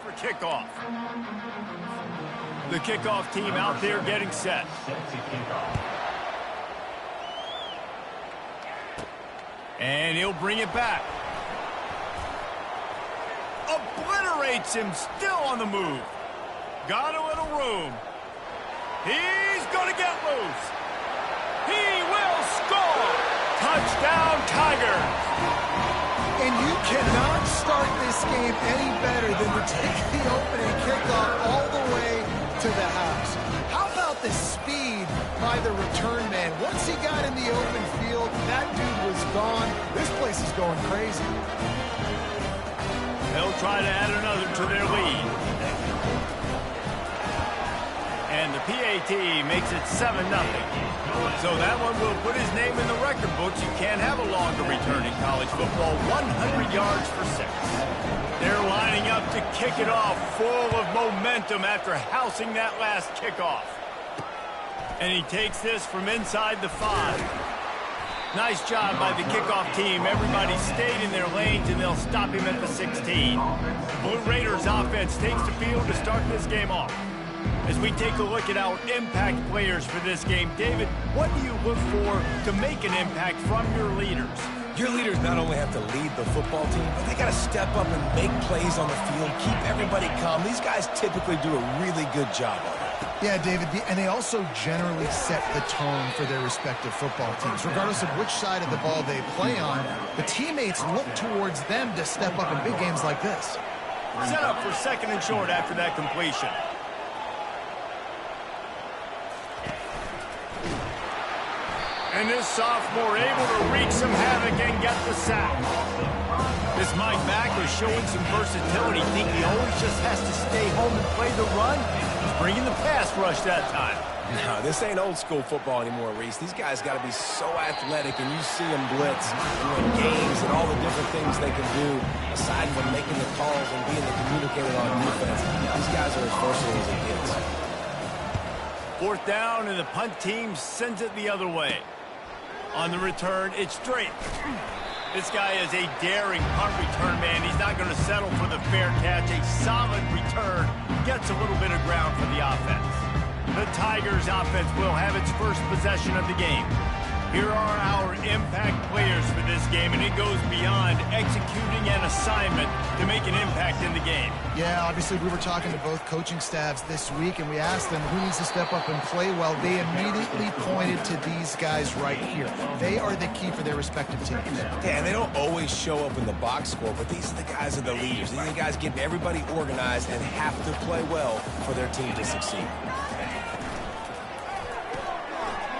for kickoff. The kickoff team out there getting set. And he'll bring it back. Obliterates him, still on the move. Got a little room. He's going to get loose. He will score. Touchdown, Tigers. And you cannot start this game any better than to take the opening kickoff all the way to the house. How about the speed by the return man? Once he got in the open field, that dude was gone. This place is going crazy. They'll try to add another to their lead. And the PAT makes it 7-0. So that one will put his name in the record books. You can't have a longer return in college football. 100 yards for 6. They're lining up to kick it off, full of momentum after housing that last kickoff. And he takes this from inside the 5. Nice job by the kickoff team. Everybody stayed in their lanes, and they'll stop him at the 16. Blue Raiders offense takes the field to start this game off. As we take a look at our impact players for this game, David, what do you look for to make an impact from your leaders? Your leaders not only have to lead the football team, but they got to step up and make plays on the field, keep everybody calm. These guys typically do a really good job of it. Yeah, David, and they also generally set the tone for their respective football teams. Regardless of which side of the ball they play on, the teammates look towards them to step up in big games like this. Set up for 2nd and short after that completion. And this sophomore able to wreak some havoc and get the sack. This Mike Mack is showing some versatility. Think he always just has to stay home and play the run? He's bringing the pass rush that time. No, this ain't old school football anymore, Reese. These guys got to be so athletic, and you see them blitz and win games and all the different things they can do, aside from making the calls and being the communicator on defense. These guys are as versatile as it gets. 4th down, and the punt team sends it the other way. On the return, it's straight. This guy is a daring punt return man. He's not going to settle for the fair catch. A solid return gets a little bit of ground for the offense. The Tigers offense will have its first possession of the game. Here are our impact players for this game, and it goes beyond executing an assignment to make an impact in the game. Yeah, obviously we were talking to both coaching staffs this week, and we asked them who needs to step up and play well. They immediately pointed to these guys right here. They are the key for their respective teams. Yeah, and they don't always show up in the box score, but these are the guys that are the leaders. These are the guys getting everybody organized and have to play well for their team to succeed.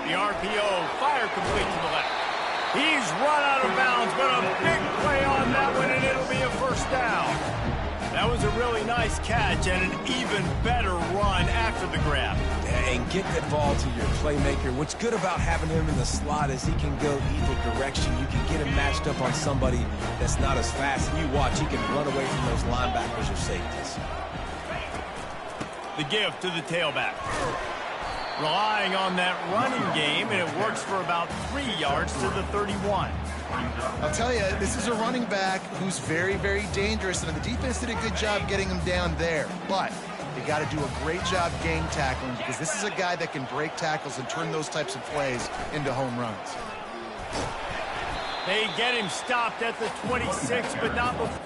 The RPO, fire complete to the left. He's run out of bounds, but a big play on that one, and it'll be a 1st down. That was a really nice catch and an even better run after the grab. And get that ball to your playmaker. What's good about having him in the slot is he can go either direction. You can get him matched up on somebody that's not as fast, and you watch, he can run away from those linebackers or safeties. The give to the tailback. Relying on that running game, and it works for about 3 yards to the 31. I'll tell you, this is a running back who's very, very dangerous, and the defense did a good job getting him down there. But they got to do a great job game tackling, because this is a guy that can break tackles and turn those types of plays into home runs. They get him stopped at the 26, but not before.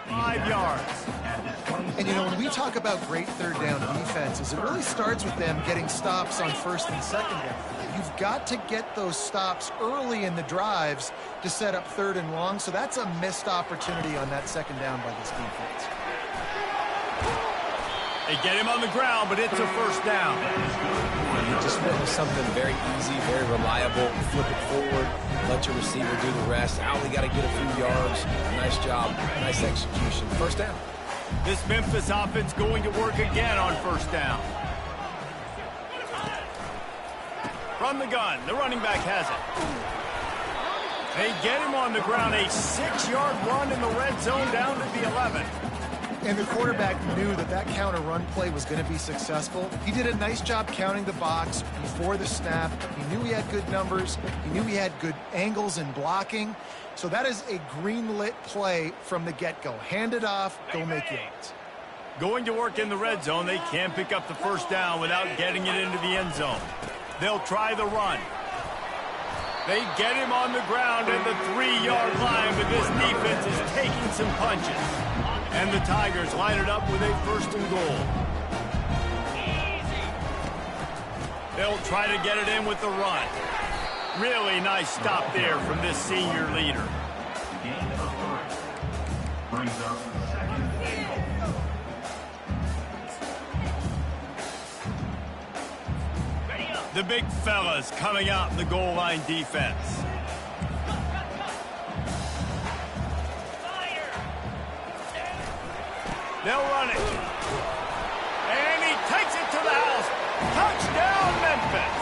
5 yards. And, you know, when we talk about great third down defenses, it really starts with them getting stops on first and second down. You've got to get those stops early in the drives to set up third and long, so that's a missed opportunity on that second down by this defense. They get him on the ground, but it's a first down. You just went with something very easy, very reliable. Flip it forward, let your receiver do the rest. I only got to get a few yards. Nice job, nice execution. First down. This Memphis offense going to work again on first down. From the gun, the running back has it. They get him on the ground, a 6-yard run in the red zone down to the 11. And the quarterback knew that that counter run play was going to be successful. He did a nice job counting the box before the snap. He knew he had good numbers. He knew he had good angles and blocking. So that is a green-lit play from the get-go. Hand it off, go make yards. Going to work in the red zone. They can't pick up the first down without getting it into the end zone. They'll try the run. They get him on the ground at the 3-yard line, but this defense is taking some punches. And the Tigers line it up with a first and goal. They'll try to get it in with the run. Really nice stop there from this senior leader. The big fellas coming out in the goal line defense. They'll run it. And he takes it to the house. Touchdown, Memphis.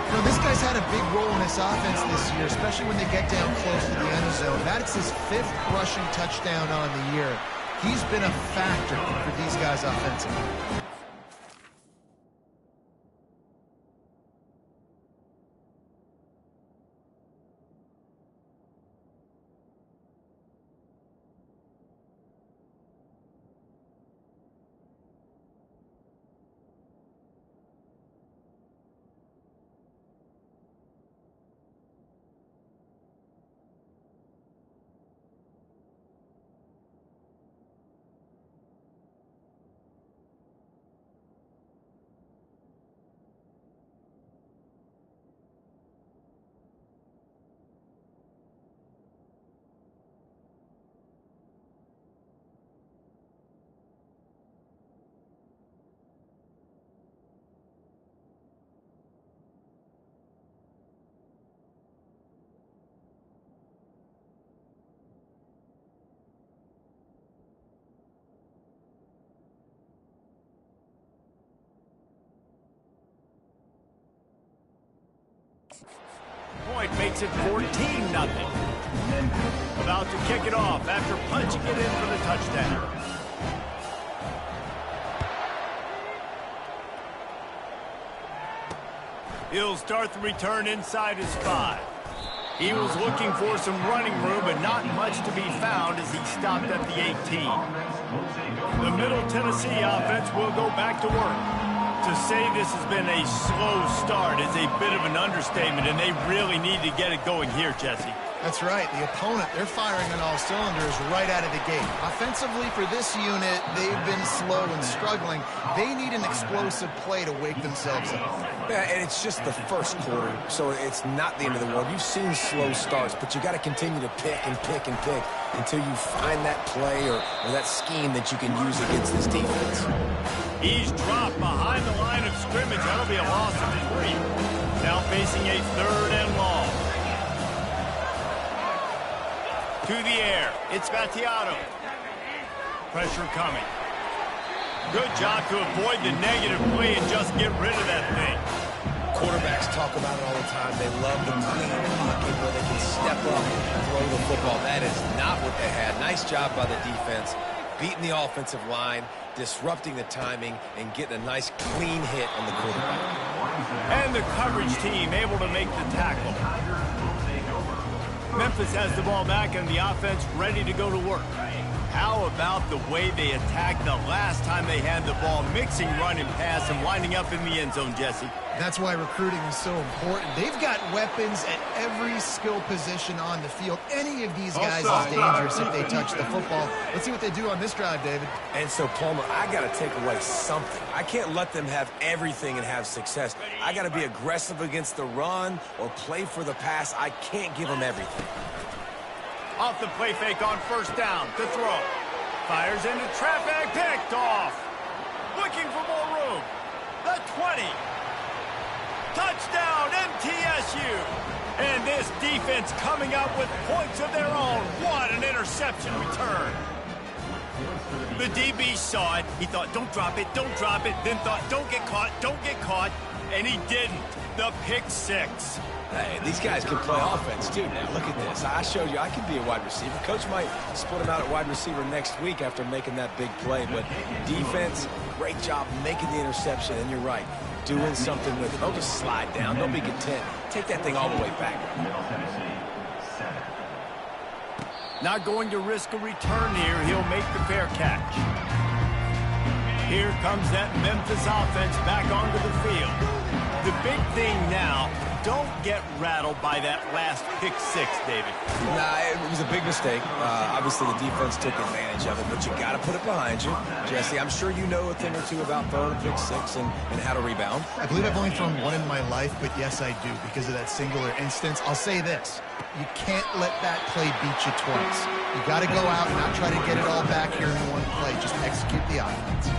You know, this guy's had a big role in this offense this year, especially when they get down close to the end zone. That's his 5th rushing touchdown on the year. He's been a factor for these guys offensively. Point makes it 14-0. About to kick it off after punching it in for the touchdown. He'll start the return inside his 5. He was looking for some running room, but not much to be found as he stopped at the 18. The Middle Tennessee offense will go back to work. To say this has been a slow start is a bit of an understatement, and they really need to get it going here, Jesse. That's right. The opponent, they're firing on all cylinders right out of the gate. Offensively for this unit, they've been slow and struggling. They need an explosive play to wake themselves up. Yeah, and it's just the first quarter, so it's not the end of the world. You've seen slow starts, but you got to continue to pick and pick and pick until you find that play or that scheme that you can use against this defense. He's dropped behind the line of scrimmage. That'll be a loss of 3. Now facing a 3rd and long. To the air. It's Battiato. Pressure coming. Good job to avoid the negative play and just get rid of that thing. Quarterbacks talk about it all the time. They love the clean pocket where they can step up and throw the football. That is not what they had. Nice job by the defense. Beating the offensive line, disrupting the timing, and getting a nice clean hit on the quarterback. And the coverage team able to make the tackle. Memphis has the ball back and the offense ready to go to work. How about the way they attacked the last time they had the ball, mixing run and pass and winding up in the end zone, Jesse? That's why recruiting is so important. They've got weapons at every skill position on the field. Any of these guys is dangerous if they touch the football. Let's see what they do on this drive, David. And so, Palmer, I got to take away something. I can't let them have everything and have success. I got to be aggressive against the run or play for the pass. I can't give them everything. Off the play fake on first down to throw. Fires into traffic, picked off. Looking for more room. The 20. Touchdown, MTSU. And this defense coming up with points of their own. What an interception return. The DB saw it. He thought, don't drop it, don't drop it. Then thought, don't get caught. And he didn't. The pick six. Hey, these guys can play offense, too. Now, look at this. I showed you I can be a wide receiver. Coach might split him out at wide receiver next week after making that big play. But defense, great job making the interception. And you're right, doing something with it. Don't just slide down. Don't be content. Take that thing all the way back. Not going to risk a return here. He'll make the fair catch. Here comes that Memphis offense back onto the field. The big thing now, don't get rattled by that last pick six, David. Nah, it was a big mistake. Obviously, the defense took advantage of it, but you got to put it behind you. Jesse, I'm sure you know a thing or two about throwing a pick six and how to rebound. I believe I've only thrown one in my life, but yes, I do, because of that singular instance. I'll say this. You can't let that play beat you twice. You got to go out and not try to get it all back here in one play. Just execute the offense.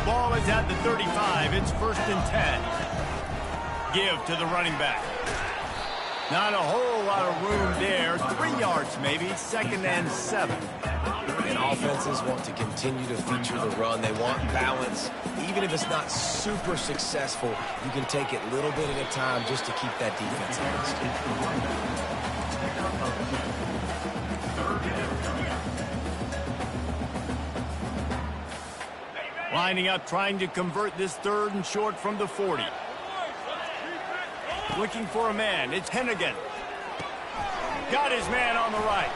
Ball is at the 35. It's 1st and 10. Give to the running back. Not a whole lot of room there. 3 yards maybe. 2nd and 7. And offenses want to continue to feature the run. They want balance. Even if it's not super successful, you can take it little bit at a time just to keep that defense honest. Lining up, trying to convert this 3rd and short from the 40. Looking for a man. It's Hennigan. Got his man on the right.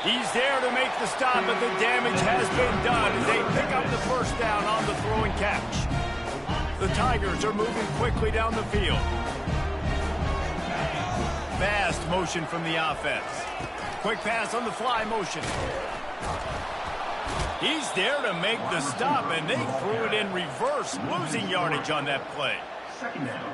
He's there to make the stop, but the damage has been done as they pick up the first down on the throw and catch. The Tigers are moving quickly down the field. Fast motion from the offense. Quick pass on the fly motion. He's there to make the stop, and they threw it in reverse, losing yardage on that play.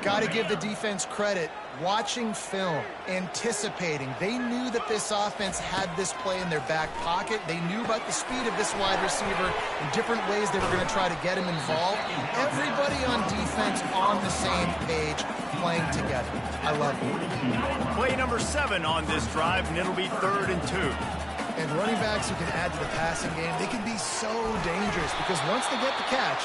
Got to give the defense credit. Watching film, anticipating. They knew that this offense had this play in their back pocket. They knew about the speed of this wide receiver and different ways they were going to try to get him involved. Everybody on defense on the same page, playing together. I love it. Play number 7 on this drive, and it'll be 3rd and 2. And running backs who can add to the passing game, they can be so dangerous because once they get the catch,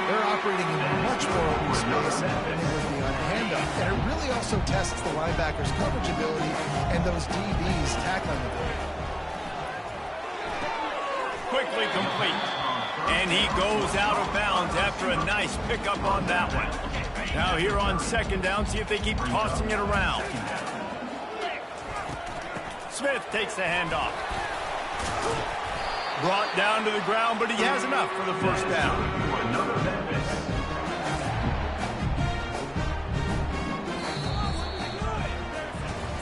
they're operating in much more open space than they would be on a handoff. And it really also tests the linebackers' coverage ability and those DBs' tackling ability. Quickly complete. And he goes out of bounds after a nice pickup on that one. Now here on 2nd down, see if they keep tossing it around. Smith takes the handoff. Brought down to the ground, but he has enough for the first down.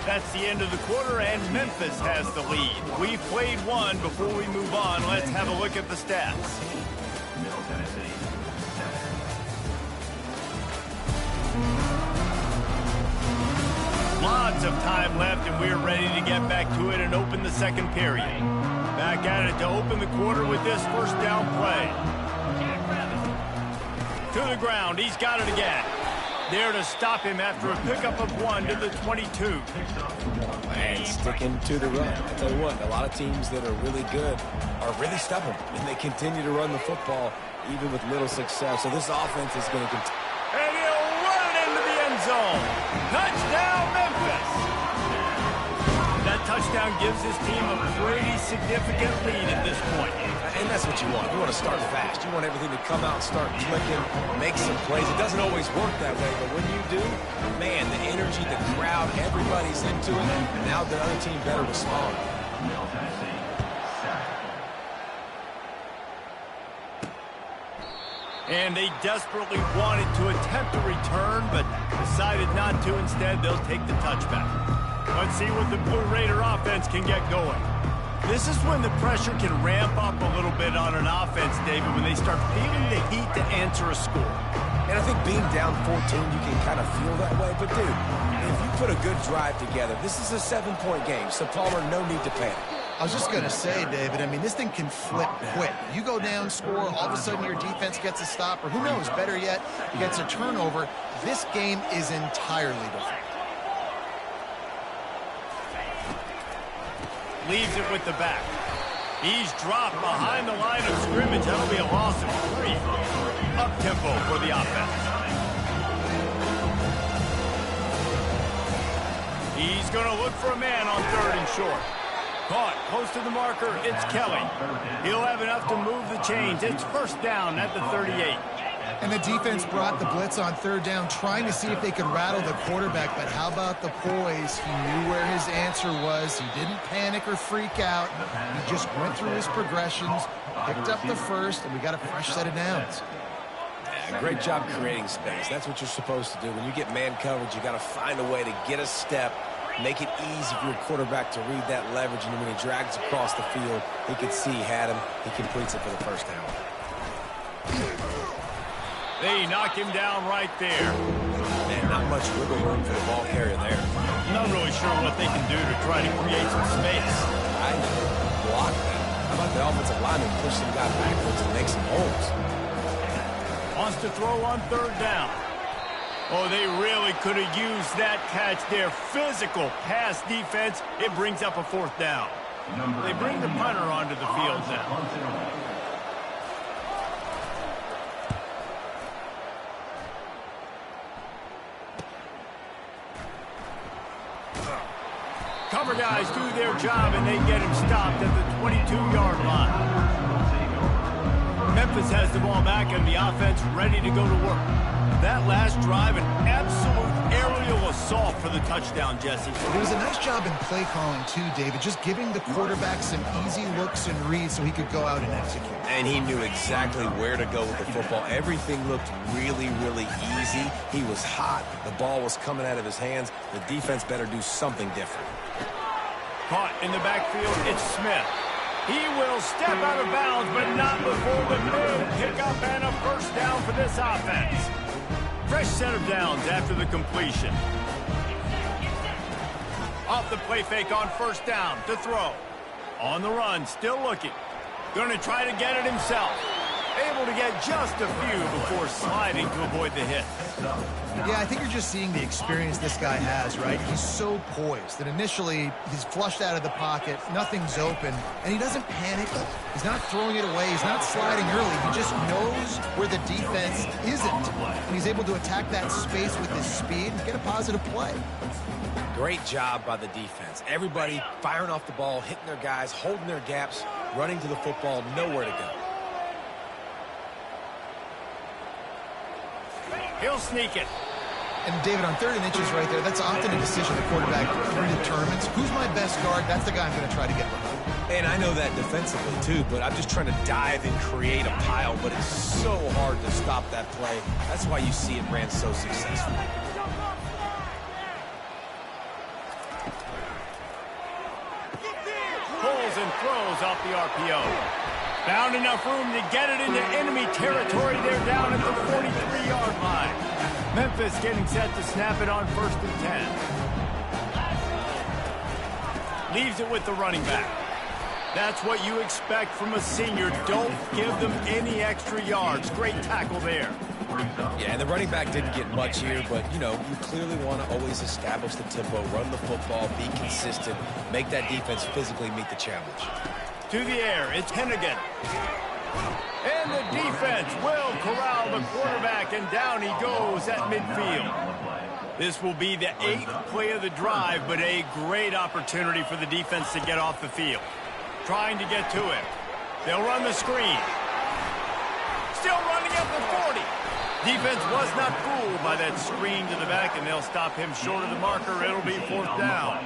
That's the end of the quarter, and Memphis has the lead. We've played one. Before we move on, let's have a look at the stats. Lots of time left, and we're ready to get back to it and open the 2nd period. Back at it to open the quarter with this first down play. To the ground. He's got it again. There to stop him after a pickup of 1 to the 22. And sticking to the run. I tell you what, a lot of teams that are really good are really stubborn, and they continue to run the football even with little success. So this offense is going to continue. And he'll run it into the end zone. Touchdown, Memphis. That touchdown gives his team a pretty significant lead at this point. And that's what you want. You want to start fast. You want everything to come out and start clicking, make some plays. It doesn't always work that way, but when you do, man, the energy, the crowd, everybody's into it, and now the other team better respond. And they desperately wanted to attempt a return, but decided not to. Instead, they'll take the touchback. Let's see what the Blue Raider offense can get going. This is when the pressure can ramp up a little bit on an offense, David, when they start feeling the heat to answer a score. And I think being down 14, you can kind of feel that way. But, dude, if you put a good drive together, this is a 7-point game. So, Palmer, no need to panic. I was just going to say, David, I mean, this thing can flip quick. You go down, score, all of a sudden your defense gets a stop, or who knows, better yet, gets a turnover. This game is entirely different. Leaves it with the back. He's dropped behind the line of scrimmage. That'll be a loss of 3. Up-tempo for the offense. He's going to look for a man on 3rd and short. Caught close to the marker. It's Kelly. He'll have enough to move the chains. It's 1st down at the 38. And the defense brought the blitz on 3rd down, trying to see if they could rattle the quarterback. But how about the poise? He knew where his answer was. He didn't panic or freak out. He just went through his progressions, picked up the 1st, and we got a fresh set of downs. Yeah, great job creating space. That's what you're supposed to do. When you get man coverage, you got to find a way to get a step, make it easy for your quarterback to read that leverage, and when he drags across the field, he could see he had him. He completes it for the 1st down. They knock him down right there. Man, not much wiggle room for the ball carrier there. Not really sure what they can do to try to create some space. I block that. How about the offensive lineman push some guy backwards and make some holes? Wants to throw on 3rd down. Oh, they really could have used that catch there. Physical pass defense. It brings up a 4th down. They bring the punter onto the field now. Cover guys do their job, and they get him stopped at the 22-yard line. Memphis has the ball back, and the offense ready to go to work. That last drive, an absolute aerial assault for the touchdown, Jesse. It was a nice job in play calling, too, David, just giving the quarterback some easy looks and reads so he could go out and execute. And he knew exactly where to go with the football. Everything looked really, really easy. He was hot. The ball was coming out of his hands. The defense better do something different. Caught in the backfield, it's Smith. He will step out of bounds, but not before the big pickup and a 1st down for this offense. Fresh set of downs after the completion. Off the play fake on 1st down to throw. On the run, still looking. Going to try to get it himself. Able to get just a few before sliding to avoid the hit. Yeah, I think you're just seeing the experience this guy has, right? He's so poised that initially he's flushed out of the pocket, nothing's open, and he doesn't panic. He's not throwing it away. He's not sliding early. He just knows where the defense isn't, and he's able to attack that space with his speed and get a positive play. Great job by the defense. Everybody firing off the ball, hitting their guys, holding their gaps, running to the football, nowhere to go. He'll sneak it. And, David, on 3rd and inches right there, that's often a decision the quarterback determines. Who's my best guard? That's the guy I'm going to try to get behind. And I know that defensively, too, but I'm just trying to dive and create a pile, but it's so hard to stop that play. That's why you see it ran so successful. Pulls and throws off the RPO. Found enough room to get it into enemy territory. They're down at the 43-yard line. Memphis getting set to snap it on 1st and 10. Leaves it with the running back. That's what you expect from a senior. Don't give them any extra yards. Great tackle there. Yeah, and the running back didn't get much here, but, you know, you clearly want to always establish the tempo, run the football, be consistent, make that defense physically meet the challenge. To the air, it's Hennigan. And the defense will corral the quarterback, and down he goes at midfield. This will be the 8th play of the drive, but a great opportunity for the defense to get off the field. Trying to get to him. They'll run the screen. Still running at the 40. Defense was not fooled by that screen to the back, and they'll stop him short of the marker. It'll be 4th down.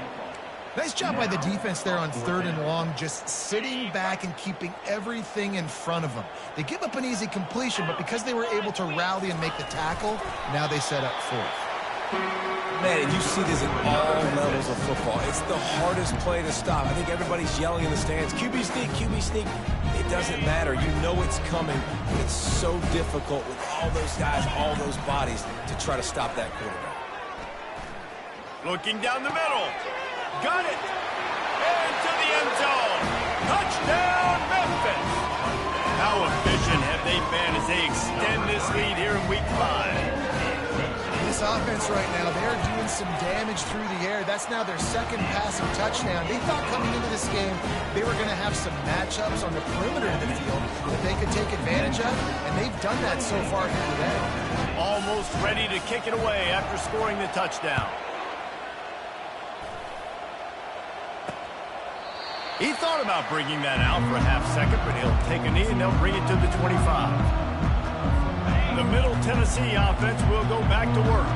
Nice job by the defense there on 3rd and long, just sitting back and keeping everything in front of them. They give up an easy completion, but because they were able to rally and make the tackle, now they set up 4th. Man, and you see this at all levels of football. It's the hardest play to stop. I think everybody's yelling in the stands, QB sneak, QB sneak. It doesn't matter. You know it's coming, but it's so difficult with all those guys, all those bodies to try to stop that quarterback. Looking down the middle. Got it. Into the end zone. Touchdown, Memphis. How efficient have they been as they extend this lead here in Week 5? This offense right now, they're doing some damage through the air. That's now their 2nd passing touchdown. They thought coming into this game they were going to have some matchups on the perimeter of the field that they could take advantage of, and they've done that so far here today. Almost ready to kick it away after scoring the touchdown. He thought about bringing that out for a half-second, but he'll take a knee and they'll bring it to the 25. The Middle Tennessee offense will go back to work.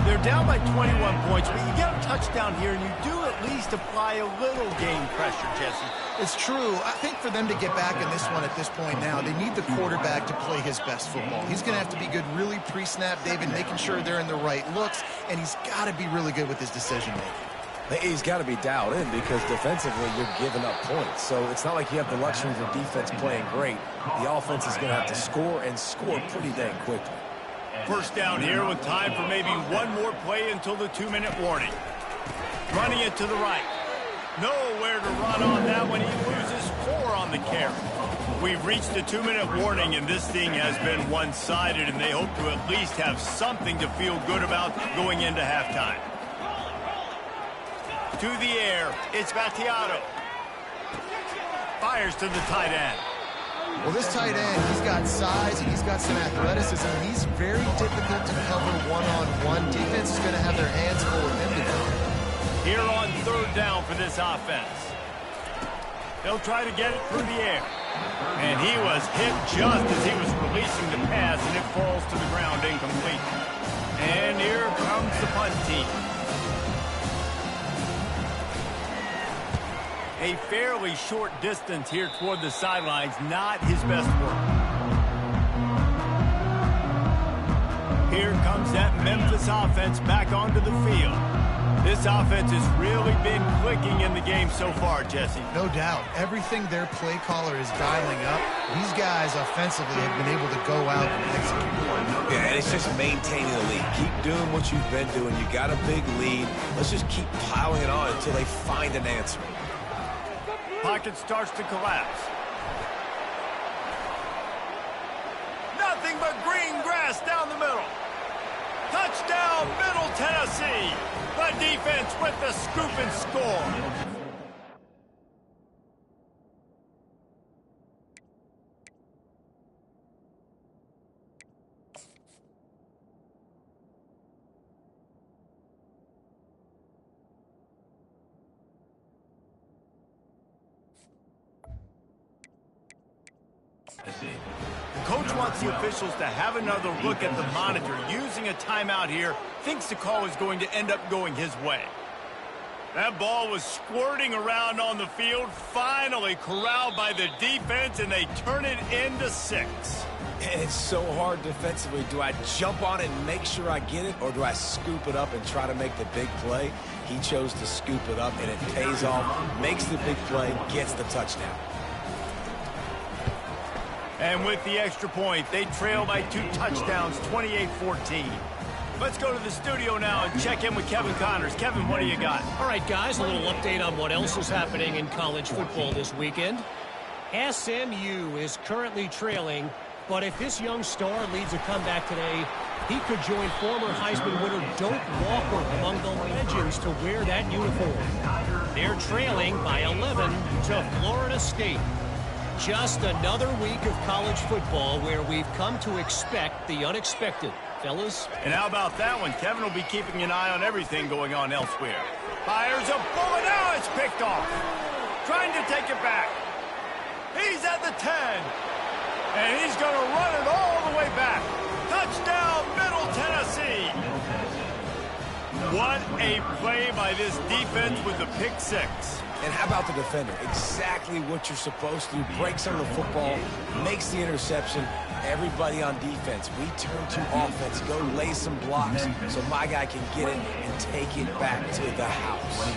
They're down by 21 points, but you get a touchdown here, and you do at least apply a little game pressure, Jesse. It's true. I think for them to get back in this one at this point now, they need the quarterback to play his best football. He's going to have to be good really pre-snap, David, making sure they're in the right looks, and he's got to be really good with his decision-making. He's got to be dialed in because defensively you're giving up points. So it's not like you have the luxury of the defense playing great. The offense is going to have to score and score pretty dang quickly. First down here with time for maybe one more play until the 2-minute warning. Running it to the right. Nowhere to run on that one. He loses 4 on the carry. We've reached the 2-minute warning, and this thing has been one-sided, and they hope to at least have something to feel good about going into halftime. To the air, it's Battiato. Fires to the tight end. Well, this tight end, he's got size and he's got some athleticism. He's very difficult to cover one-on-one. Defense is going to have their hands full with him today. Here on 3rd down for this offense. They'll try to get it through the air. And he was hit just as he was releasing the pass, and it falls to the ground incomplete. And here comes the punt team. A fairly short distance here toward the sidelines, not his best work. Here comes that Memphis offense back onto the field. This offense has really been clicking in the game so far, Jesse. No doubt. Everything their play caller is dialing up, these guys offensively have been able to go out and execute. Yeah, and it's just maintaining the lead. Keep doing what you've been doing. You got a big lead. Let's just keep piling it on until they find an answer. Pocket starts to collapse. Nothing but green grass down the middle. Touchdown, Middle Tennessee. The defense with the scoop and score. The coach wants the officials to have another look at the monitor. Using a timeout here, thinks the call is going to end up going his way. That ball was squirting around on the field, finally corralled by the defense, and they turn it into 6. It's so hard defensively. Do I jump on it and make sure I get it, or do I scoop it up and try to make the big play? He chose to scoop it up, and it pays off, makes the big play, gets the touchdown. And with the extra point, they trail by 2 touchdowns, 28-14. Let's go to the studio now and check in with Kevin Connors. Kevin, what do you got? All right, guys, a little update on what else is happening in college football this weekend. SMU is currently trailing, but if this young star leads a comeback today, he could join former Heisman winner Doak Walker among the legends to wear that uniform. They're trailing by 11 to Florida State. Just another week of college football where we've come to expect the unexpected, fellas. And how about that one? Kevin will be keeping an eye on everything going on elsewhere. Fires a bullet. Now it's picked off. Trying to take it back. He's at the 10. And he's going to run it all the way back. Touchdown, Middle Tennessee. What a play by this defense with the pick six. And how about the defender? Exactly what you're supposed to do. Breaks on the football, makes the interception. Everybody on defense, we turn to offense. Go lay some blocks so my guy can get it and take it back to the house.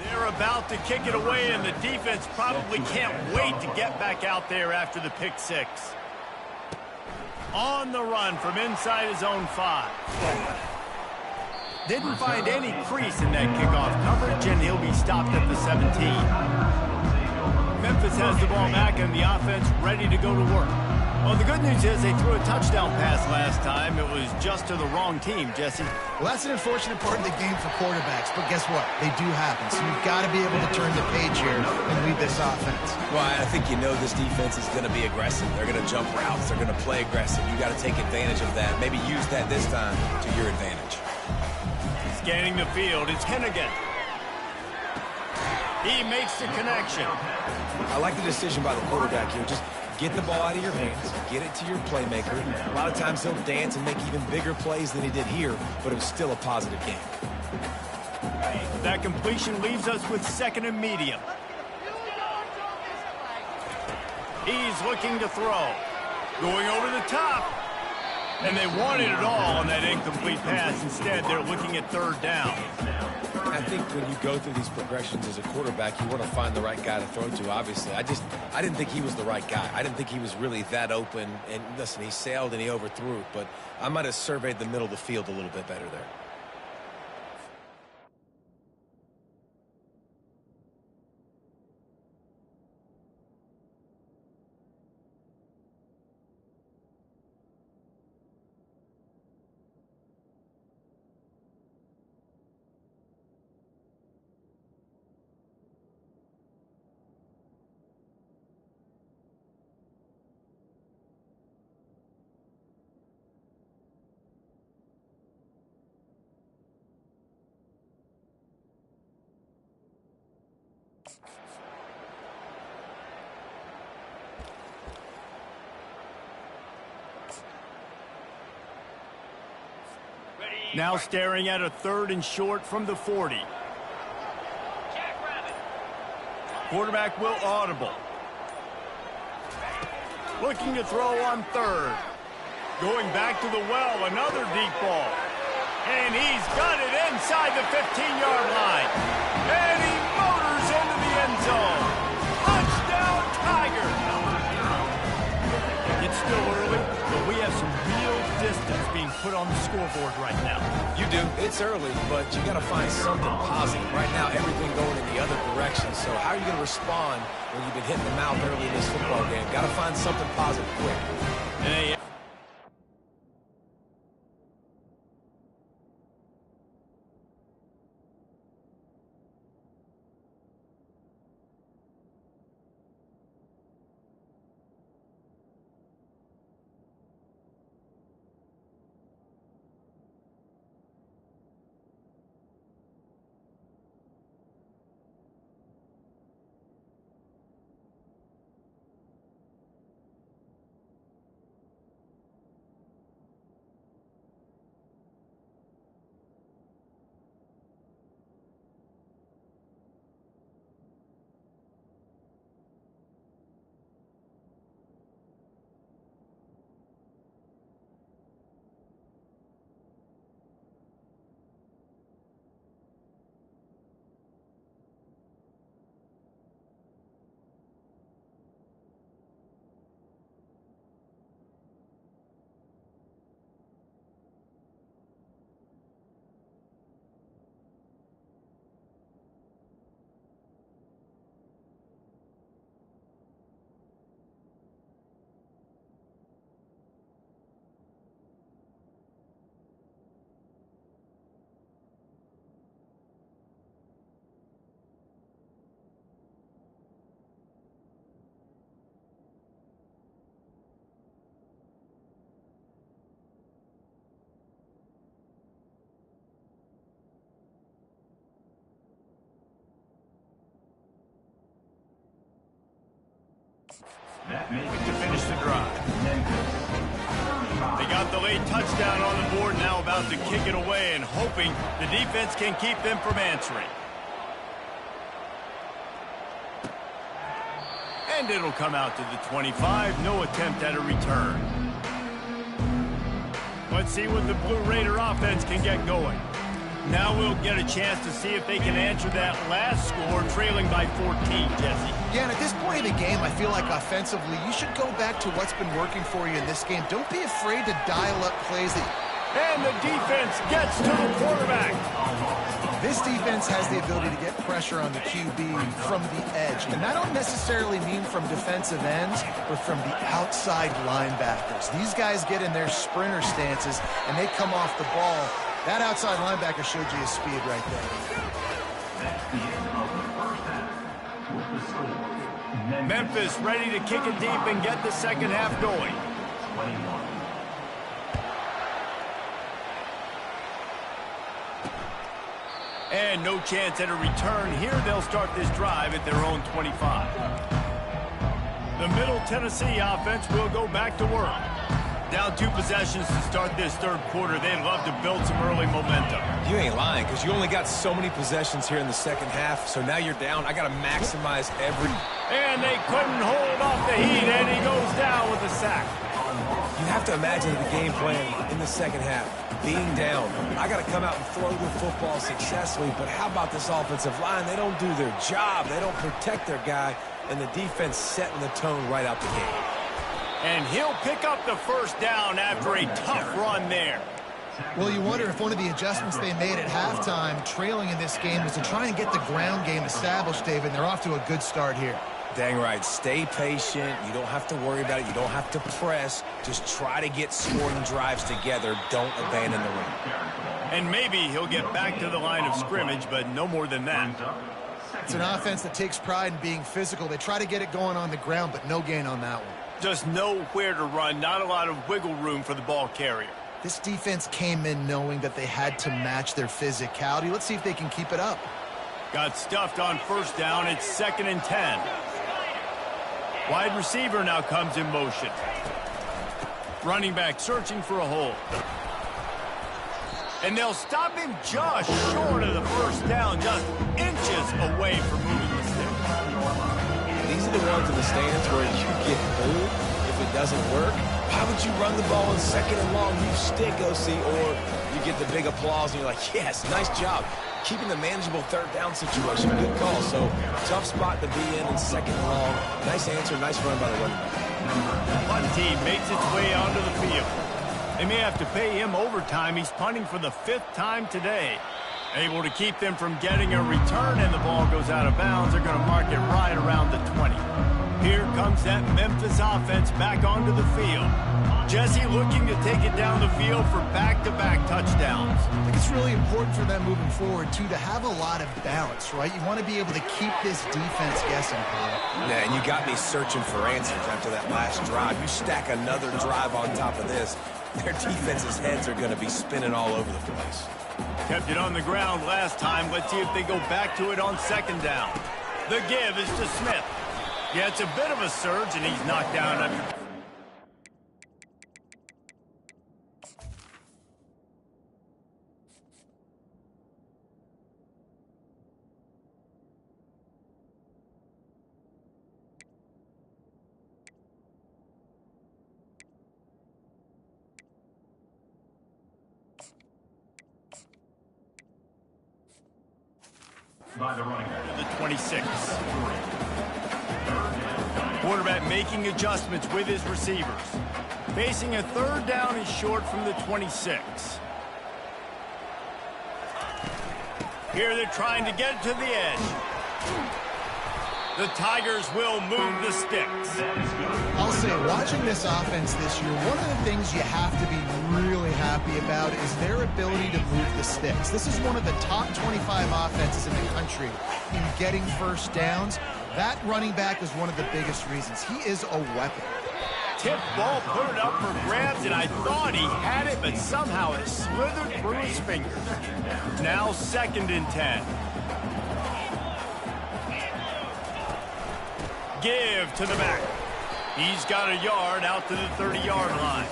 They're about to kick it away, and the defense probably can't wait to get back out there after the pick six. On the run from inside his own 5. Didn't find any crease in that kickoff coverage, and he'll be stopped at the 17. Memphis has the ball back, and the offense ready to go to work. Well, the good news is they threw a touchdown pass last time. It was just to the wrong team, Jesse. Well, that's an unfortunate part of the game for quarterbacks, but guess what? They do happen, so you've got to be able to turn the page here and lead this offense. Well, I think you know this defense is going to be aggressive. They're going to jump routes. They're going to play aggressive. You got to take advantage of that. Maybe use that this time to your advantage. Scanning the field, it's Hennigan. He makes the connection. I like the decision by the quarterback here. Just get the ball out of your hands, get it to your playmaker. A lot of times he'll dance and make even bigger plays than he did here, but it was still a positive game. That completion leaves us with second and medium. He's looking to throw. Going over the top. And they wanted it all on that incomplete pass. Instead, they're looking at third down. I think when you go through these progressions as a quarterback, you want to find the right guy to throw to, obviously. I didn't think he was the right guy. I didn't think he was really that open. And listen, he sailed and he overthrew it, but I might have surveyed the middle of the field a little bit better there. Now staring at a third and short from the 40. Quarterback will audible. Looking to throw on third. Going back to the well, another deep ball. And he's got it inside the 15-yard line. And he motors into the end zone. Touchdown, Tigers! It's still early, but we have some real distance being put on the scoreboard right now. You do. It's early, but you got to find something positive. Right now, everything going in the other direction. So how are you going to respond when you've been hitting the mouth early in this football game? Got to find something positive quick. And to finish the drive. They got the late touchdown on the board, now about to kick it away and hoping the defense can keep them from answering. And it'll come out to the 25. No attempt at a return. Let's see what the Blue Raider offense can get going. Now we'll get a chance to see if they can answer that last score, trailing by 14, Jesse. Yeah, and at this point in the game, I feel like offensively, you should go back to what's been working for you in this game. Don't be afraid to dial up plays. And the defense gets to the quarterback. This defense has the ability to get pressure on the QB from the edge. And I don't necessarily mean from defensive ends, but from the outside linebackers. These guys get in their sprinter stances, and they come off the ball. That outside linebacker showed you his speed right there. Memphis ready to kick it deep and get the second half going. And no chance at a return here. They'll start this drive at their own 25. The Middle Tennessee offense will go back to work. Down 2 possessions to start this third quarter. They'd love to build some early momentum. You ain't lying, because you only got so many possessions here in the second half, so now you're down. I got to maximize every... And they couldn't hold off the heat, and he goes down with a sack. You have to imagine the game plan in the second half. Being down, I got to come out and throw the football successfully, but how about this offensive line? They don't do their job. They don't protect their guy, and the defense setting the tone right out the gate. And he'll pick up the first down after a tough run there. Well, you wonder if one of the adjustments they made at halftime, trailing in this game, was to try and get the ground game established, David. They're off to a good start here. Dang right. Stay patient. You don't have to worry about it. You don't have to press. Just try to get scoring drives together. Don't abandon the run. And maybe he'll get back to the line of scrimmage, but no more than that. It's an offense that takes pride in being physical. They try to get it going on the ground, but no gain on that one. Just nowhere to run. Not a lot of wiggle room for the ball carrier. This defense came in knowing that they had to match their physicality. Let's see if they can keep it up. Got stuffed on first down. It's 2nd and 10. Wide receiver now comes in motion. Running back searching for a hole. And they'll stop him just short of the first down, just inches away from moving the sticks. These are the ones in the stands where you get booed if it doesn't work. Why would you run the ball in 2nd and long? You stink, OC, or you get the big applause and you're like, yes, nice job. Keeping the manageable third down situation. Good call. So, tough spot to be in 2nd and long. Nice answer, nice run by the running back. Punt team makes its way onto the field. They may have to pay him overtime. He's punting for the 5th time today. Able to keep them from getting a return, and the ball goes out of bounds. They're going to mark it right around the 20. Here comes that Memphis offense back onto the field. Jesse looking to take it down the field for back-to-back touchdowns. I think it's really important for them moving forward, too, to have a lot of balance, right? You want to be able to keep this defense guessing, Paul. Yeah, and you got me searching for answers after that last drive. You stack another drive on top of this, their defense's heads are going to be spinning all over the place. Kept it on the ground last time. Let's see if they go back to it on 2nd down. The give is to Smith. Yeah, it's a bit of a surge, and he's knocked down under. By the running back. The 26. Quarterback making adjustments with his receivers. Facing a 3rd down and short from the 26. Here they're trying to get to the edge. The Tigers will move the sticks. I'll say, watching this offense this year, one of the things you have to be really happy about is their ability to move the sticks. This is one of the top 25 offenses in the country in getting first downs. That running back is one of the biggest reasons. He is a weapon. Tip ball, put it up for grabs, and I thought he had it, but somehow it slithered through his fingers. Now 2nd and 10. Give to the back. He's got a yard out to the 30-yard line.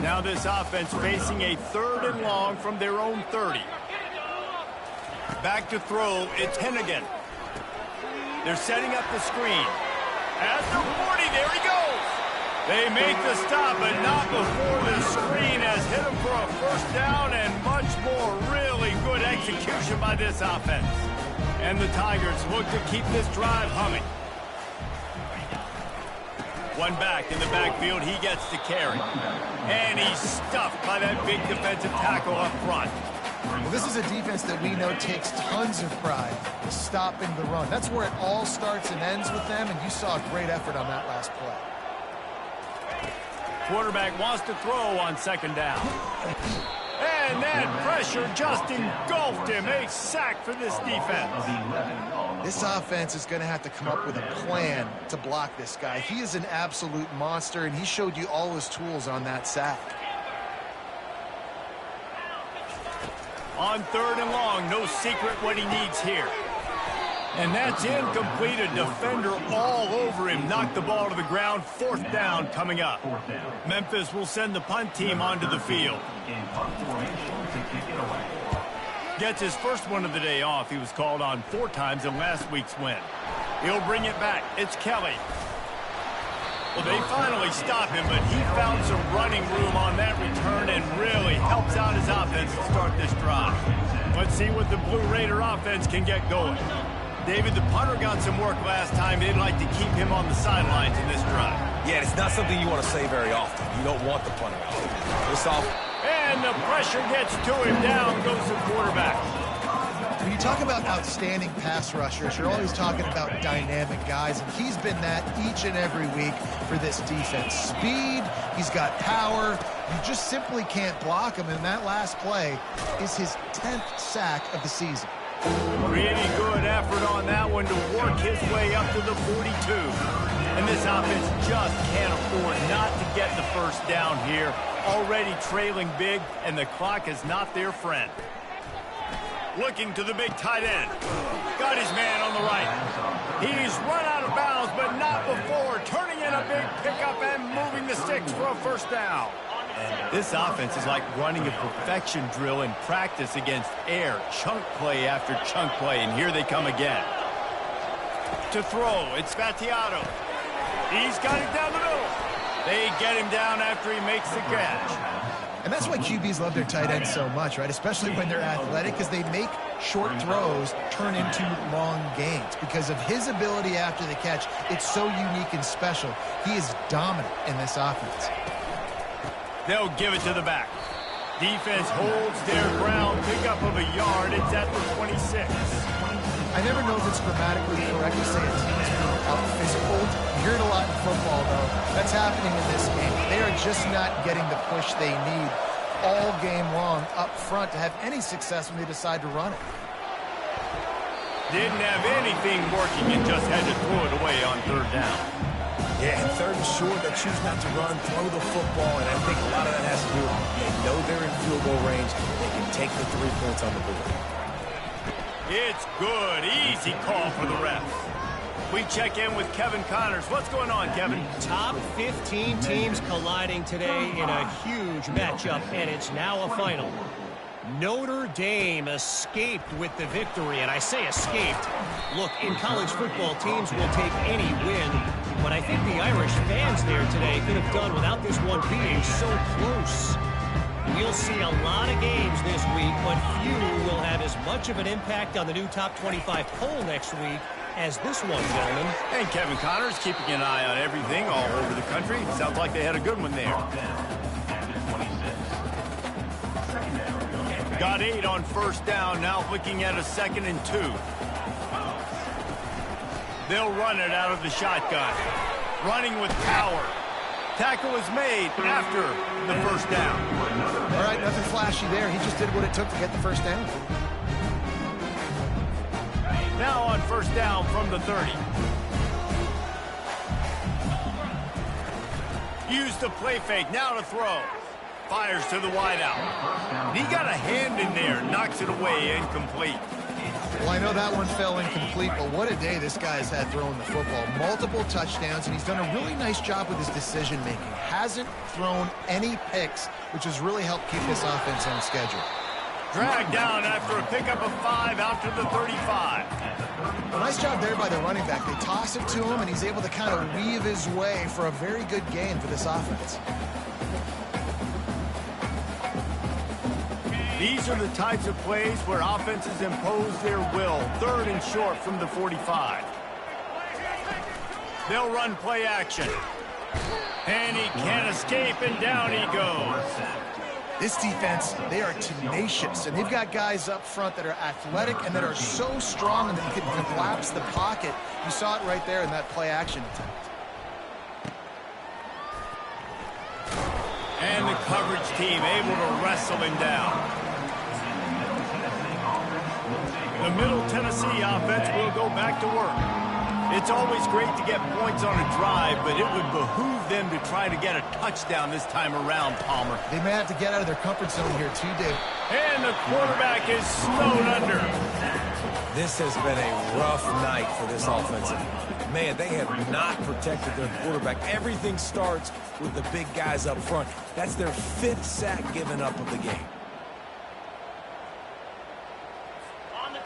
Now this offense facing a 3rd and long from their own 30. Back to throw, it's Hennigan. They're setting up the screen. At the 40, there he goes. They make the stop, but not before the screen has hit him for a 1st down and much more. Really good execution by this offense. And the Tigers look to keep this drive humming. One back in the backfield, he gets to carry. And he's stuffed by that big defensive tackle up front. Well, this is a defense that we know takes tons of pride in stopping the run. That's where it all starts and ends with them, and you saw a great effort on that last play. Quarterback wants to throw on 2nd down. And that pressure just engulfed him. A sack for this defense. This offense is going to have to come up with a plan to block this guy. He is an absolute monster, and he showed you all his tools on that sack. On 3rd and long, no secret what he needs here. And that's incomplete. A defender all over him. Knocked the ball to the ground. 4th down coming up. Memphis will send the punt team onto the field. Gets his first one of the day off. He was called on 4 times in last week's win. He'll bring it back. It's Kelly. Well, they finally stop him, but he found some running room on that return and really helps out his offense to start this drive. Let's see what the Blue Raider offense can get going. David, the punter got some work last time. They'd like to keep him on the sidelines in this drive. Yeah, it's not something you want to say very often. You don't want the punter out. This off. And the pressure gets to him. Down goes the quarterback. When you talk about outstanding pass rushers, you're always talking about dynamic guys, and he's been that each and every week for this defense. Speed, he's got power. You just simply can't block him, and that last play is his 10th sack of the season. Really good effort on that one to work his way up to the 42. And this offense just can't afford not to get the 1st down here. Already trailing big, and the clock is not their friend. Looking to the big tight end. Got his man on the right. He's run out of bounds, but not before. Turning in a big pickup and moving the sticks for a 1st down. This offense is like running a perfection drill in practice against air. Chunk play after chunk play, and here they come again. To throw, it's Fatiato. He's got it down the middle. They get him down after he makes the catch. And that's why QBs love their tight ends so much, right? Especially when they're athletic, because they make short throws turn into long gains. Because of his ability after the catch, it's so unique and special. He is dominant in this offense. They'll give it to the back. Defense holds their ground. Pickup of a yard. It's at the 26. I never know if it's grammatically correct to say a team is being out-physical. You hear it a lot in football, though. That's happening in this game. They are just not getting the push they need all game long up front to have any success when they decide to run it. Didn't have anything working and just had to throw it away on 3rd down. Yeah, 3rd and short, they choose not to run, throw the football, and I think a lot of that has to do with they know they're in field goal range. They can take the 3 points on the board. It's good. Easy call for the refs. We check in with Kevin Connors. What's going on, Kevin? Top 15 teams colliding today in a huge matchup, and it's now a final. Notre Dame escaped with the victory, and I say escaped. Look, in college football, teams will take any win, but I think the Irish fans there today could have done without this one being so close. We'll see a lot of games this week, but few will have as much of an impact on the new top 25 poll next week as this one, gentlemen. And Kevin Connors keeping an eye on everything all over the country. Sounds like they had a good one there. Got 8 on 1st down, now looking at a 2nd and 2. They'll run it out of the shotgun. Running with power. Tackle is made after the 1st down. All right, nothing flashy there. He just did what it took to get the 1st down. Now on 1st down from the 30. Use the play fake, now to throw. Fires to the wideout. He got a hand in there, knocks it away, incomplete. Well, I know that one fell incomplete, but what a day this guy has had throwing the football. Multiple touchdowns, and he's done a really nice job with his decision-making. Hasn't thrown any picks, which has really helped keep this offense on schedule. Dragged down after a pickup of 5 out to the 35. Well, nice job there by the running back. They toss it to him, and he's able to kind of weave his way for a very good gain for this offense. These are the types of plays where offenses impose their will. 3rd and short from the 45. They'll run play action. And he can't escape, and down he goes. This defense, they are tenacious, and they've got guys up front that are athletic and that are so strong and they can collapse the pocket. You saw it right there in that play action attempt. And the coverage team able to wrestle him down. The Middle Tennessee offense will go back to work. It's always great to get points on a drive, but it would behoove them to try to get a touchdown this time around, Palmer. They may have to get out of their comfort zone here too, Dave. And the quarterback is snowed under. This has been a rough night for this offensive. Man, they have not protected their quarterback. Everything starts with the big guys up front. That's their 5th sack given up of the game.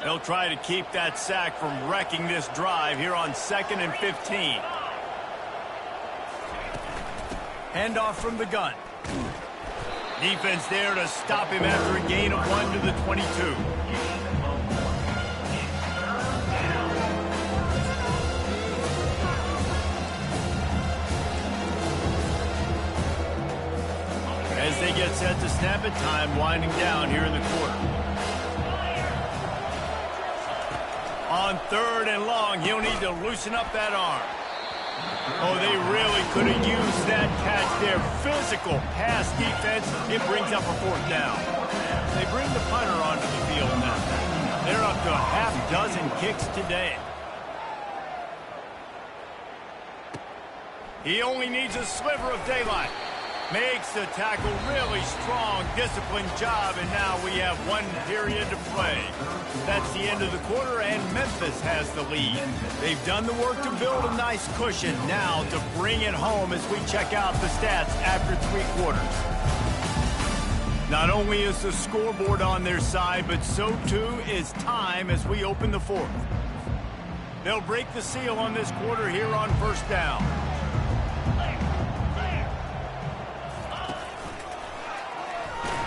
They'll try to keep that sack from wrecking this drive here on 2nd and 15. Handoff from the gun. Defense there to stop him after a gain of 1 to the 22. As they get set to snap it, time winding down here in the quarter. On 3rd and long, he'll need to loosen up that arm. Oh, they really could have used that catch there. Physical pass defense. It brings up a 4th down. They bring the punter onto the field now. They're up to a half-dozen kicks today. He only needs a sliver of daylight. Makes the tackle really strong, disciplined job, and now we have 1 period to play. That's the end of the quarter, and Memphis has the lead. They've done the work to build a nice cushion. Now to bring it home as we check out the stats after 3 quarters. Not only is the scoreboard on their side, but so too is time as we open the 4th. They'll break the seal on this quarter here on 1st down.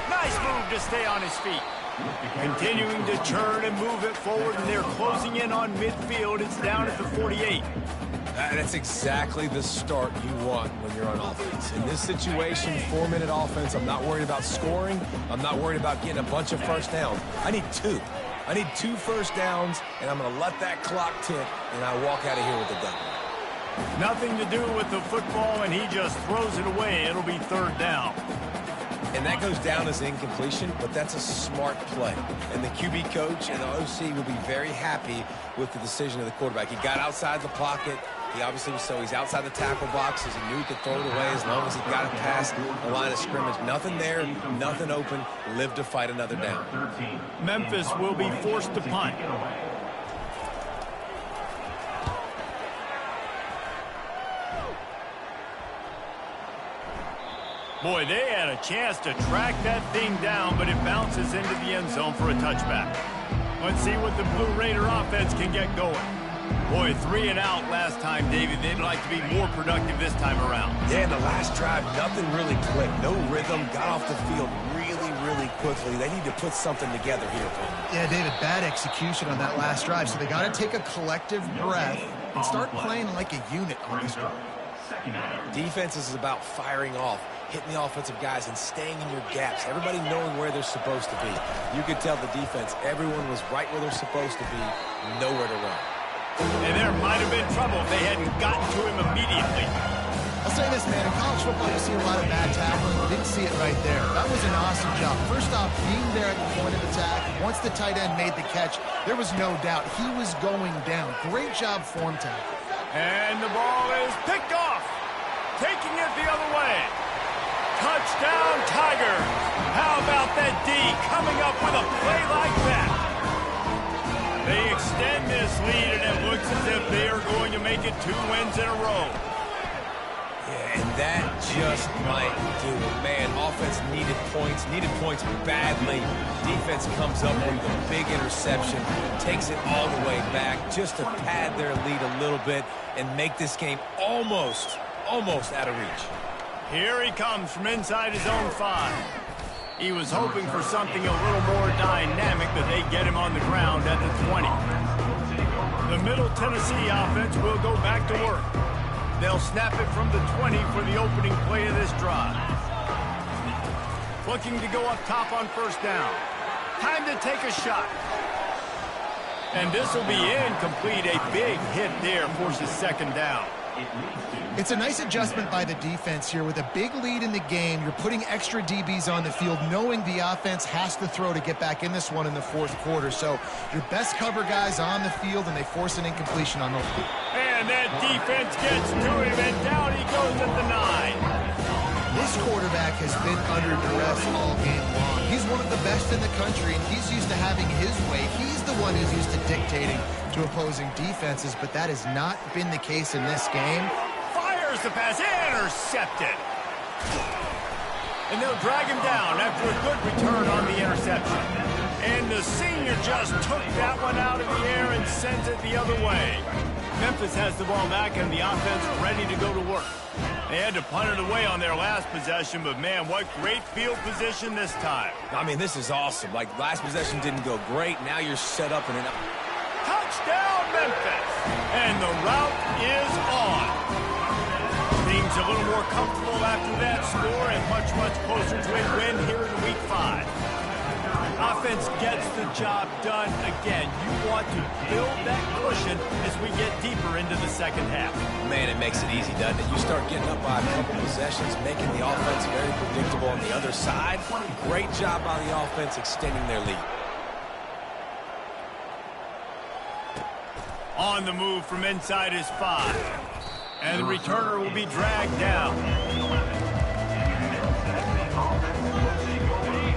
Nice move to stay on his feet. Continuing to churn and move it forward, and they're closing in on midfield. It's down at the 48. That's exactly the start you want when you're on offense. In this situation, 4-minute offense, I'm not worried about scoring. I'm not worried about getting a bunch of first downs. I need 2. I need 2 first downs, and I'm going to let that clock tick, and I walk out of here with a W. Nothing to do with the football, and he just throws it away. It'll be 3rd down. And that goes down as incompletion, but that's a smart play. And the QB coach and the OC will be very happy with the decision of the quarterback. He got outside the pocket. He obviously he's outside the tackle box as he knew he could throw it away as long as he got it past the line of scrimmage. Nothing there, nothing open. Live to fight another down. Memphis will be forced to punt. Boy, they had a chance to track that thing down, but it bounces into the end zone for a touchback. Let's see what the Blue Raider offense can get going. Boy, 3 and out last time, David. They'd like to be more productive this time around. Yeah, in the last drive, nothing really clicked. No rhythm, got off the field really quickly. They need to put something together here. Yeah, David, bad execution on that last drive, so they got to take a collective breath and start playing like a unit on this drive. Defense is about firing off, hitting the offensive guys and staying in your gaps. Everybody knowing where they're supposed to be. You could tell the defense, everyone was right where they're supposed to be, nowhere to run. And there might have been trouble if they hadn't gotten to him immediately. I'll say this, man. In college football, you see a lot of bad tackling. You didn't see it right there. That was an awesome job. First off, being there at the point of attack. Once the tight end made the catch, there was no doubt he was going down. Great job form tackle. And the ball is picked off. Taking it the other way. Touchdown, Tigers. How about that D coming up with a play like that? They extend this lead, and it looks as if they are going to make it 2 wins in a row. Yeah, and that just might do it. Man, offense needed points badly. Defense comes up with a big interception, takes it all the way back just to pad their lead a little bit and make this game almost out of reach. Here he comes from inside his own 5. He was hoping for something a little more dynamic, but they get him on the ground at the 20. The Middle Tennessee offense will go back to work. They'll snap it from the 20 for the opening play of this drive. Looking to go up top on first down. Time to take a shot. And this will be incomplete. A big hit there forces second down. It's a nice adjustment by the defense here. With a big lead in the game, you're putting extra DBs on the field, knowing the offense has to throw to get back in this one in the fourth quarter. So your best cover guys on the field, and they force an incompletion on those. And that defense gets to him, and down he goes at the 9. This quarterback has been under duress all game long. He's one of the best in the country, and he's used to having his way. He's the one who's used to dictating to opposing defenses, but that has not been the case in this game. Fires the pass, intercepted. And they'll drag him down after a good return on the interception. And the senior just took that one out of the air and sends it the other way. Memphis has the ball back and the offense ready to go to work. They had to punt it away on their last possession, but man, what great field position this time. I mean, this is awesome. Like, last possession didn't go great. Now you're set up in an... Touchdown, Memphis! And the route is on. Seems a little more comfortable after that score and much closer to a win here in Week 5. Offense gets the job done again. You want to build that cushion as we get deeper into the second half. Man, it makes it easy, doesn't it? You start getting up by a couple possessions, making the offense very predictable on the other side. Great job by the offense extending their lead. On the move from inside his 5. And the returner will be dragged down.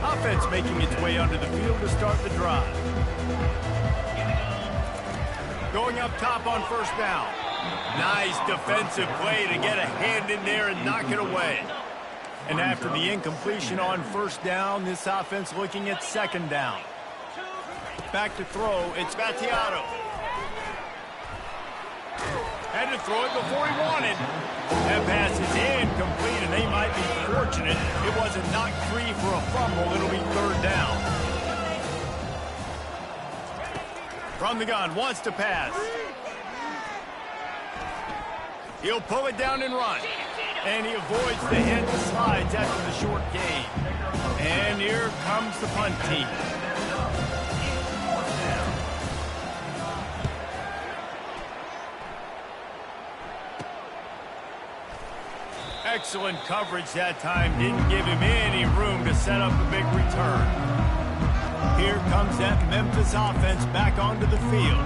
Offense making its way onto the field to start the drive. Going up top on first down. Nice defensive play to get a hand in there and knock it away. And after the incompletion on first down, this offense looking at second down. Back to throw, it's Battiato. Had to throw it before he wanted. That pass is incomplete, and they might be fortunate it wasn't knocked free for a fumble. It'll be third down. From the gun, wants to pass. He'll pull it down and run. And he avoids the hit and slides after the short gain. And here comes the punt team. Excellent coverage that time. Didn't give him any room to set up a big return. Here comes that Memphis offense back onto the field.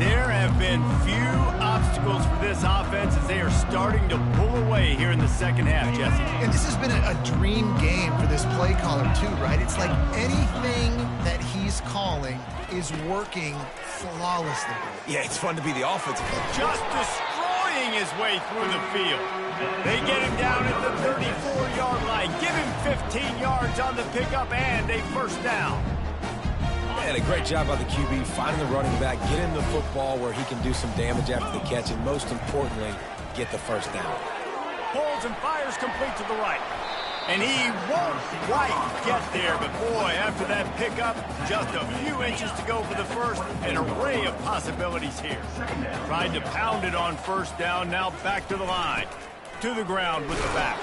There have been few obstacles for this offense as they are starting to pull away here in the second half, Jesse. And this has been a dream game for this play caller too, right? It's like anything that he's calling is working flawlessly. Yeah, it's fun to be the offensive coach. Just destroying his way through the field. They get him down at the 34-yard line. Give him 15 yards on the pickup and a first down. And a great job by the QB, finding the running back, get him the football where he can do some damage after the catch, and most importantly, get the first down. Pulls and fires complete to the right. And he won't quite get there, but boy, after that pickup, just a few inches to go for the first. An array of possibilities here. Tried to pound it on first down, now back to the line. To the ground with the back.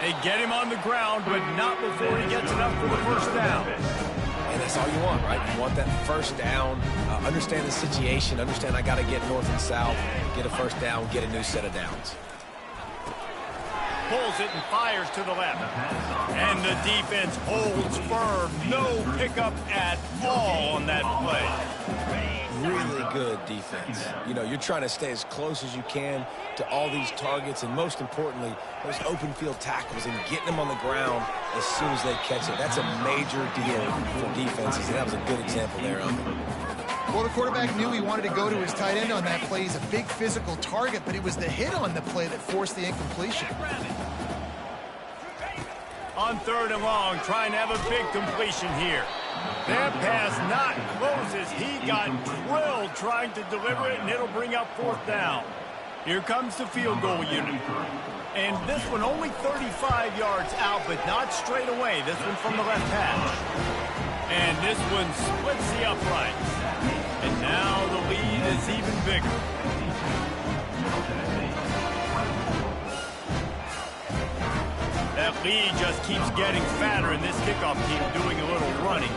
They get him on the ground, but not before he gets enough for the first down. And that's all you want, right? You want that first down, understand the situation, understand I got to get north and south, get a first down, get a new set of downs. Pulls it and fires to the left. And the defense holds firm. No pickup at all on that play. Really good defense. You know, you're trying to stay as close as you can to all these targets, and most importantly, those open field tackles and getting them on the ground as soon as they catch it. That's a major deal for defenses, and that was a good example there of it. Well, the quarterback knew he wanted to go to his tight end on that play. He's a big physical target, but it was the hit on the play that forced the incompletion. On 3rd and long, trying to have a big completion here. That pass not closes. He got drilled trying to deliver it, and it'll bring up 4th down. Here comes the field goal unit. And this one only 35 yards out, but not straight away. This one from the left hash. And this one splits the uprights. And now the lead is even bigger. That lead just keeps getting fatter, and this kickoff team doing a little running.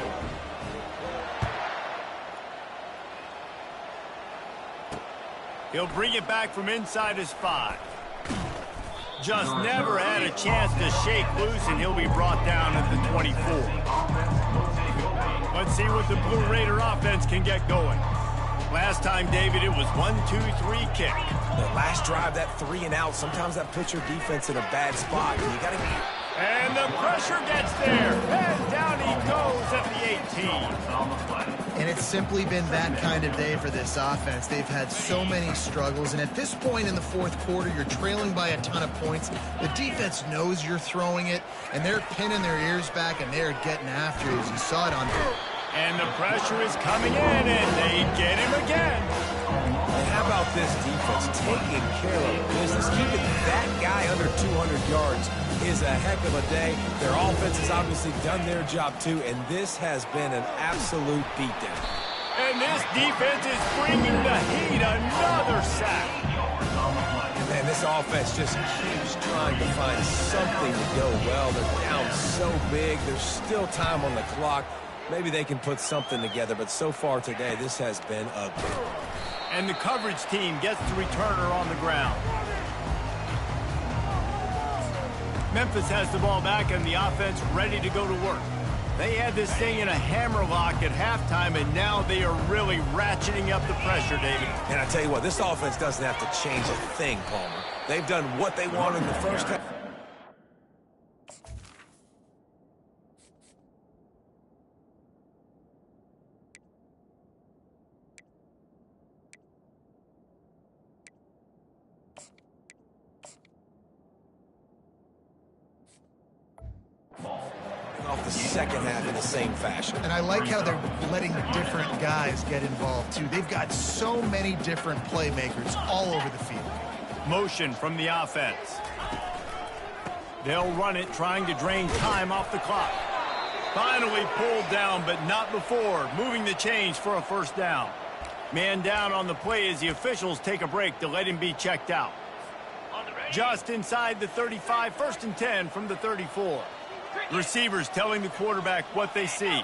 He'll bring it back from inside his 5. Just never had a chance to shake loose, and he'll be brought down at the 24. Let's see what the Blue Raider offense can get going. Last time, David, it was 1-2-3 kick. The last drive, that 3 and out, sometimes that puts your defense in a bad spot. You got to. And the pressure gets there. And down he goes at the 18. And it's simply been that kind of day for this offense. They've had so many struggles, and at this point in the 4th quarter, you're trailing by a ton of points. The defense knows you're throwing it, and they're pinning their ears back, and they're getting after it, as you saw it on. And the pressure is coming in, and they get him again. And how about this defense taking care of business? Keeping that guy under 200 yards is a heck of a day. Their offense has obviously done their job too, and this has been an absolute beatdown. And this defense is bringing the heat. Another sack. And this offense just keeps trying to find something to go well. They're down so big. There's still time on the clock. Maybe they can put something together, but so far today, this has been ugly. And the coverage team gets the returner on the ground. Memphis has the ball back, and the offense ready to go to work. They had this thing in a hammerlock at halftime, and now they are really ratcheting up the pressure, David. And I tell you what, this offense doesn't have to change a thing, Palmer. They've done what they wanted in the first half. Off the second half in the same fashion. And I like how they're letting different guys get involved, too. They've got so many different playmakers all over the field. Motion from the offense. They'll run it, trying to drain time off the clock. Finally pulled down, but not before. Moving the chains for a 1st down. Man down on the play as the officials take a break to let him be checked out. Just inside the 35, 1st and 10 from the 34. Receivers telling the quarterback what they see.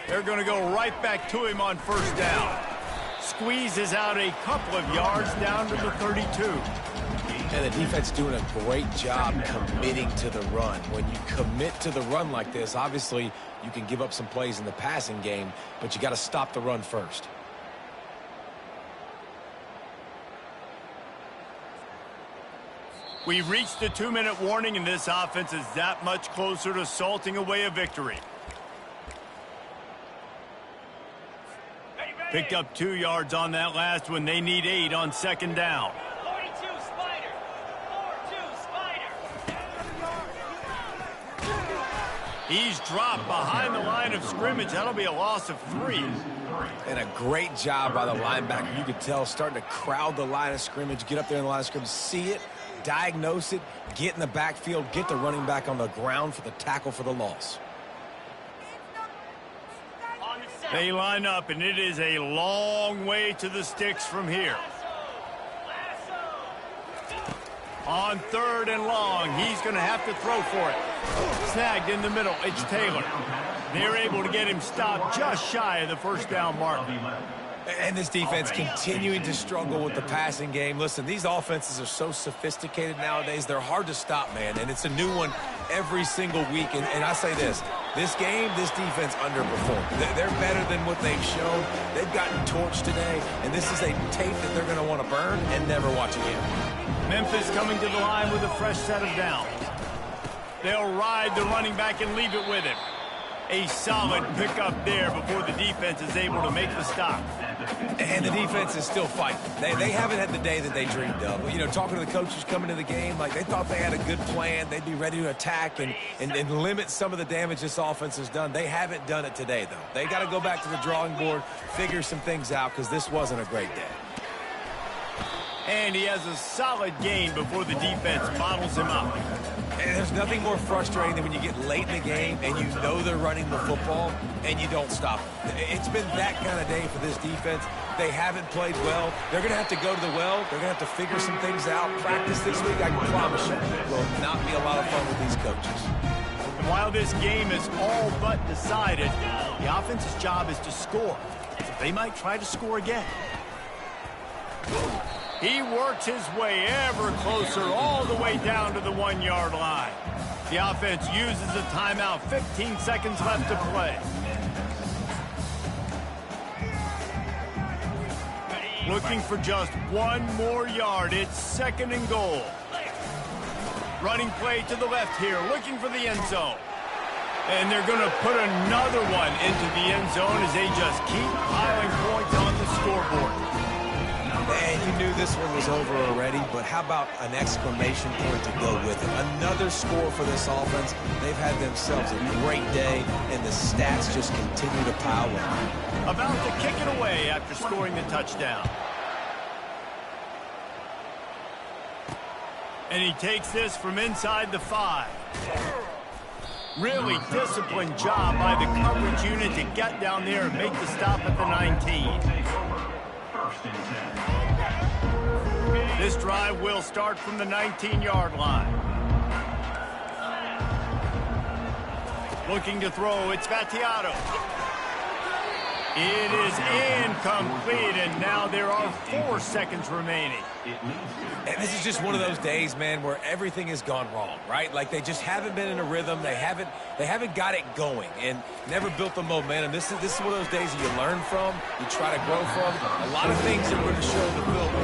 They're going to go right back to him on 1st down. Squeezes out a couple of yards down to the 32. And the defense doing a great job committing to the run. When you commit to the run like this, obviously you can give up some plays in the passing game, but you got to stop the run first. We've reached the 2-minute warning, and this offense is that much closer to salting away a victory. Picked up 2 yards on that last one. They need 8 on 2nd down. 42 Spider. 4-2 Spider. He's dropped behind the line of scrimmage. That'll be a loss of 3. And a great job by the linebacker. You could tell, starting to crowd the line of scrimmage, get up there in the line of scrimmage, see it, diagnose it, get in the backfield, get the running back on the ground for the tackle for the loss. They line up, and it is a long way to the sticks from here. On 3rd and long, he's going to have to throw for it. Snagged in the middle, it's Taylor. They're able to get him stopped just shy of the 1st down mark. And this defense continuing to struggle with the passing game. Listen, these offenses are so sophisticated nowadays. They're hard to stop, man. And it's a new one every single week. And I say this game, this defense underperformed. They're better than what they've shown. They've gotten torched today. And this is a tape that they're going to want to burn and never watch again. Memphis coming to the line with a fresh set of downs. They'll ride the running back and leave it with him. A solid pickup there before the defense is able to make the stop. And the defense is still fighting. They haven't had the day that they dreamed of. You know, talking to the coaches coming to the game, like they thought they had a good plan. They'd be ready to attack and limit some of the damage this offense has done. They haven't done it today, though. They got to go back to the drawing board, figure some things out, because this wasn't a great day. And he has a solid gain before the defense bottles him up. And there's nothing more frustrating than when you get late in the game and you know they're running the football and you don't stop them. It's been that kind of day for this defense. They haven't played well. They're going to have to go to the well. They're going to have to figure some things out. Practice this week, I can promise you, will not be a lot of fun with these coaches. And while this game is all but decided, the offense's job is to score. So they might try to score again. He works his way ever closer all the way down to the 1-yard line. The offense uses a timeout, 15 seconds left to play. Looking for just one more yard. It's 2nd and goal. Running play to the left here, looking for the end zone. And they're going to put another one into the end zone as they just keep piling points on the scoreboard. And you knew this one was over already, but how about an exclamation point to go with it? Another score for this offense. They've had themselves a great day, and the stats just continue to pile up. About to kick it away after scoring the touchdown. And he takes this from inside the 5. Really disciplined job by the coverage unit to get down there and make the stop at the 19. This drive will start from the 19-yard line. Looking to throw, it's Vattiato. It is incomplete, and now there are 4 seconds remaining. And this is just one of those days, man, where everything has gone wrong, right? Like they just haven't been in a rhythm. They haven't got it going and never built the momentum. This is one of those days that you learn from, you try to grow from. A lot of things are going to show the film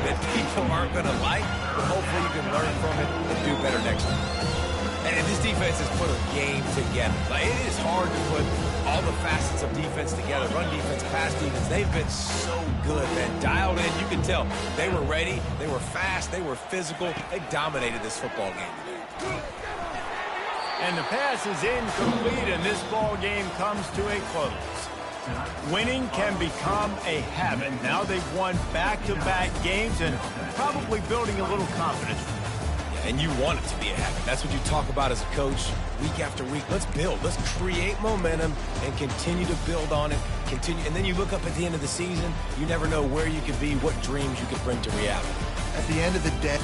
that people aren't going to like, but hopefully you can learn from it and do better next time. And this defense has put a game together. Like, it is hard to put all the facets of defense together. Run defense, pass defense. They've been so good, man. Dialed in. You can tell they were ready. They were fast. They were physical. They dominated this football game today. And the pass is incomplete, and this ball game comes to a close. Winning can become a habit. Now they've won back-to-back games and probably building a little confidence. And you want it to be a habit. That's what you talk about as a coach week after week. Let's build. Let's create momentum and continue to build on it. And then you look up at the end of the season, you never know where you could be, what dreams you could bring to reality. At the end of the day,